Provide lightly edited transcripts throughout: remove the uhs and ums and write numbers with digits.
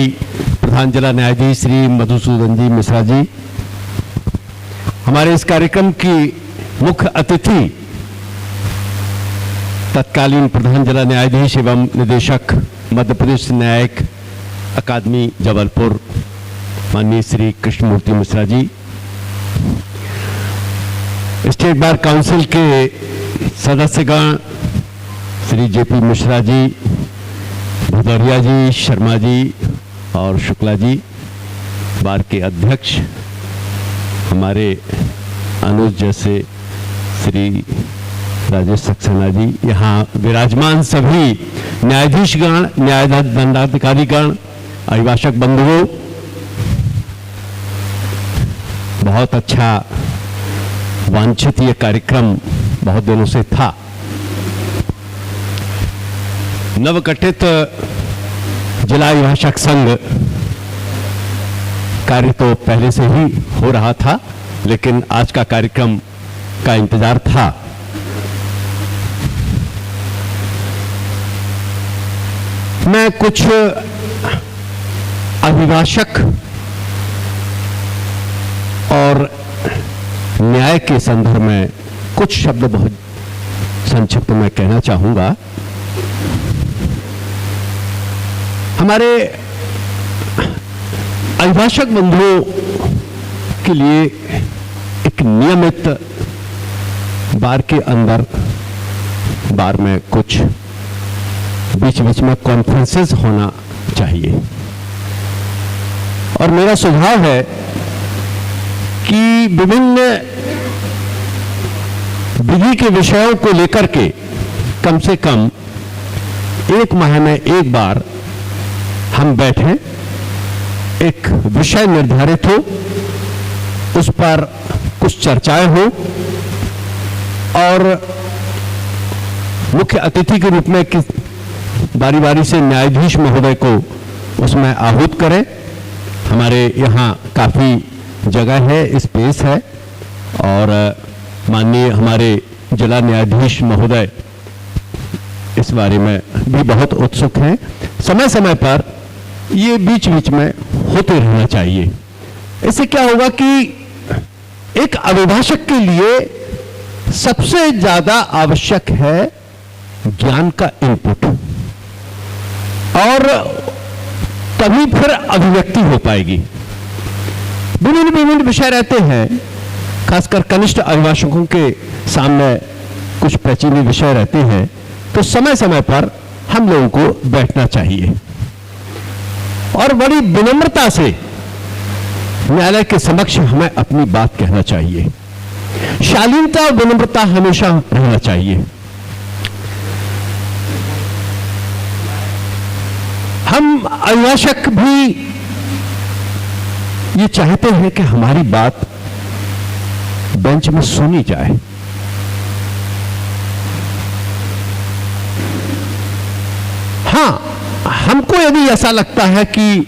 प्रधान जिला न्यायाधीश श्री मधुसूदन जी मिश्रा जी, हमारे इस कार्यक्रम की मुख्य अतिथि तत्कालीन प्रधान जिला न्यायाधीश एवं निदेशक मध्य प्रदेश न्यायिक अकादमी जबलपुर माननीय Shri Krishnamurthy Mishra ji, state bar council के सदस्यगण श्री जेपी मिश्रा जी, भदौरिया जी, शर्मा जी और शुक्ला जी, बार के अध्यक्ष हमारे अनुज जैसे श्री राजेश सक्सेना जी, यहाँ विराजमान सभी न्यायाधीशगण, न्यायाधीश दंडाधिकारीगण, अभिभाषक बंधुओं, बहुत अच्छा वांछित ये कार्यक्रम बहुत दिनों से था। नवगठित जिला अभिभाषक संघ कार्य तो पहले से ही हो रहा था, लेकिन आज का कार्यक्रम का इंतजार था। मैं कुछ अभिभाषक और न्याय के संदर्भ में कुछ शब्द बहुत संक्षिप्त में कहना चाहूंगा। हमारे अभिभाषक बंधुओं के लिए एक नियमित बार के अंदर बार में कुछ बीच बीच में कॉन्फ्रेंसेस होना चाहिए, और मेरा सुझाव है कि विभिन्न विधि के विषयों को लेकर के कम से कम एक माह में एक बार हम बैठें, एक विषय निर्धारित हो, उस पर कुछ चर्चाएं हो और मुख्य अतिथि के रूप में किस बारी बारी से न्यायाधीश महोदय को उसमें आहूत करें। हमारे यहाँ काफी जगह है, स्पेस है, और माननीय हमारे जिला न्यायाधीश महोदय इस बारे में भी बहुत उत्सुक हैं। समय समय पर ये बीच बीच में होते रहना चाहिए। इससे क्या होगा कि एक अभिभाषक के लिए सबसे ज्यादा आवश्यक है ज्ञान का इनपुट, और तभी फिर अभिव्यक्ति हो पाएगी। विभिन्न विभिन्न विषय रहते हैं, खासकर कनिष्ठ अभिभाषकों के सामने कुछ प्राचीन विषय रहते हैं, तो समय समय पर हम लोगों को बैठना चाहिए और बड़ी विनम्रता से न्यायालय के समक्ष हमें अपनी बात कहना चाहिए। शालीनता और विनम्रता हमेशा रहना चाहिए। हम अभिभाषक भी ये चाहते हैं कि हमारी बात बेंच में सुनी जाए। हां, हमको यदि ऐसा लगता है कि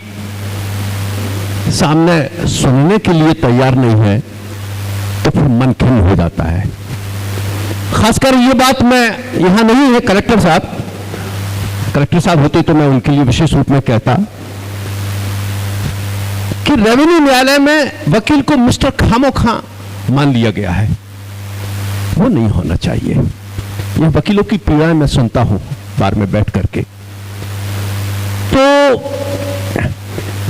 सामने सुनने के लिए तैयार नहीं है, तो फिर मन खिन्न हो जाता है। खासकर ये बात मैं यहां नहीं है, कलेक्टर साहब होते तो मैं उनके लिए विशेष रूप में कहता कि रेवेन्यू न्यायालय में वकील को मिस्टर खामोखा मान लिया गया है। वो नहीं होना चाहिए। यह वकीलों की पीड़ाएं मैं सुनता हूं बार में बैठ करके। तो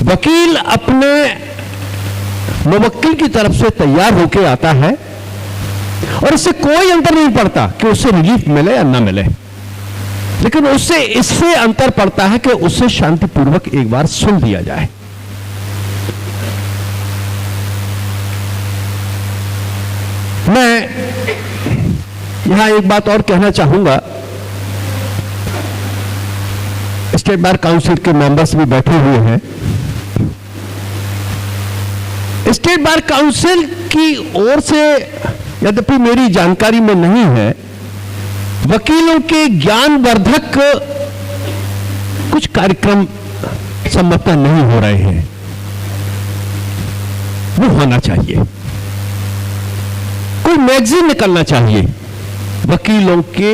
वकील अपने मुवक्किल की तरफ से तैयार होकर आता है और इससे कोई अंतर नहीं पड़ता कि उससे रिलीफ मिले या ना मिले, लेकिन उससे इससे अंतर पड़ता है कि उससे शांतिपूर्वक एक बार सुन लिया जाए। मैं यहां एक बात और कहना चाहूंगा। स्टेट बार काउंसिल के मेंबर्स भी बैठे हुए हैं। स्टेट बार काउंसिल की ओर से, यद्यपि मेरी जानकारी में नहीं है, वकीलों के ज्ञानवर्धक कुछ कार्यक्रम संभवतः नहीं हो रहे हैं। वो होना चाहिए। कोई मैगजीन निकलना चाहिए वकीलों के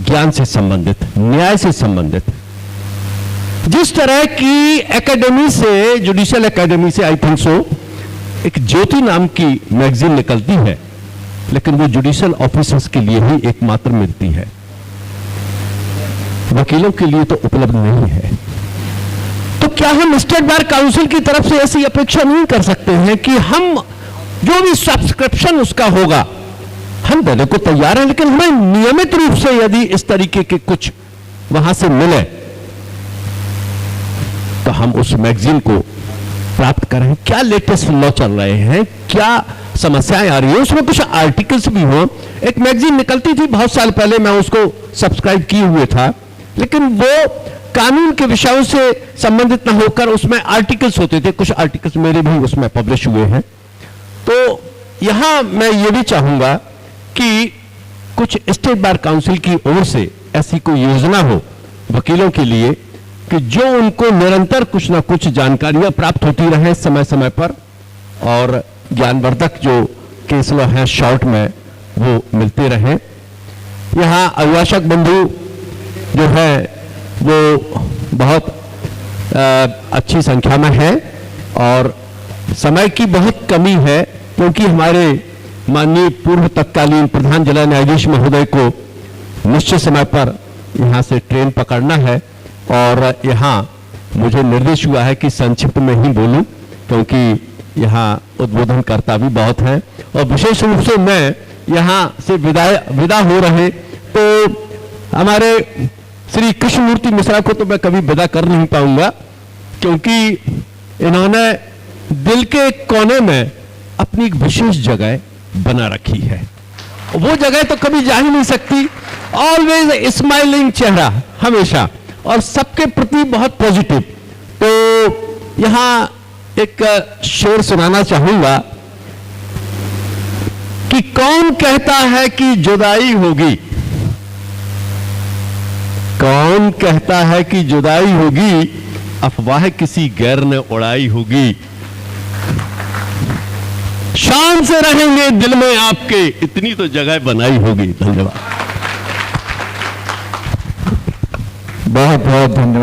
ज्ञान से संबंधित, न्याय से संबंधित, जिस तरह की एकेडमी से, जुडिशियल एकेडमी से आई थिंक सो, एक ज्योति नाम की मैगजीन निकलती है, लेकिन वो जुडिशियल ऑफिसर्स के लिए ही एकमात्र मिलती है, वकीलों के लिए तो उपलब्ध नहीं है। तो क्या हम स्टेट बार काउंसिल की तरफ से ऐसी अपेक्षा नहीं कर सकते हैं कि हम जो भी सब्सक्रिप्शन उसका होगा हम देने को तैयार हैं, लेकिन हमें नियमित रूप से यदि इस तरीके के कुछ वहां से मिले तो हम उस मैगजीन को प्राप्त करें। क्या लेटेस्ट लॉ चल रहे हैं, क्या समस्याएं आ रही है, उसमें कुछ आर्टिकल्स भी हो। एक मैगजीन निकलती थी बहुत साल पहले, मैं उसको सब्सक्राइब किए हुए था, लेकिन वो कानून के विषयों से संबंधित न होकर उसमें आर्टिकल्स होते थे। कुछ आर्टिकल्स मेरे भी उसमें पब्लिश हुए हैं। तो यहां मैं ये भी चाहूंगा कि कुछ स्टेट बार काउंसिल की ओर से ऐसी कोई योजना हो वकीलों के लिए कि जो उनको निरंतर कुछ ना कुछ जानकारियां प्राप्त होती रहे समय समय पर, और ज्ञानवर्धक जो केस लॉ है शॉर्ट में वो मिलते रहे। यहां अभिभाषक बंधु जो है वो बहुत अच्छी संख्या में है और समय की बहुत कमी है, क्योंकि हमारे माननीय पूर्व तत्कालीन प्रधान जिला न्यायाधीश महोदय को निश्चित समय पर यहां से ट्रेन पकड़ना है और यहां मुझे निर्देश हुआ है कि संक्षिप्त में ही बोलूं, क्योंकि यहां उद्बोधनकर्ता भी बहुत हैं और विशेष रूप से मैं यहां से विदा हो रहे तो हमारे श्री कृष्णमूर्ति मिश्रा को तो मैं कभी विदा कर नहीं पाऊंगा, क्योंकि इन्होंने दिल के कोने में अपनी एक विशेष जगह बना रखी है। वो जगह तो कभी जा ही नहीं सकती। ऑलवेज स्माइलिंग चेहरा हमेशा, और सबके प्रति बहुत पॉजिटिव। तो यहां एक शेर सुनाना चाहूंगा कि कौन कहता है कि जुदाई होगी, कौन कहता है कि जुदाई होगी, अफवाह किसी गैर ने उड़ाई होगी। शान से रहेंगे दिल में आपके, इतनी तो जगह बनाई होगी। धन्यवाद, बहुत बहुत धन्यवाद।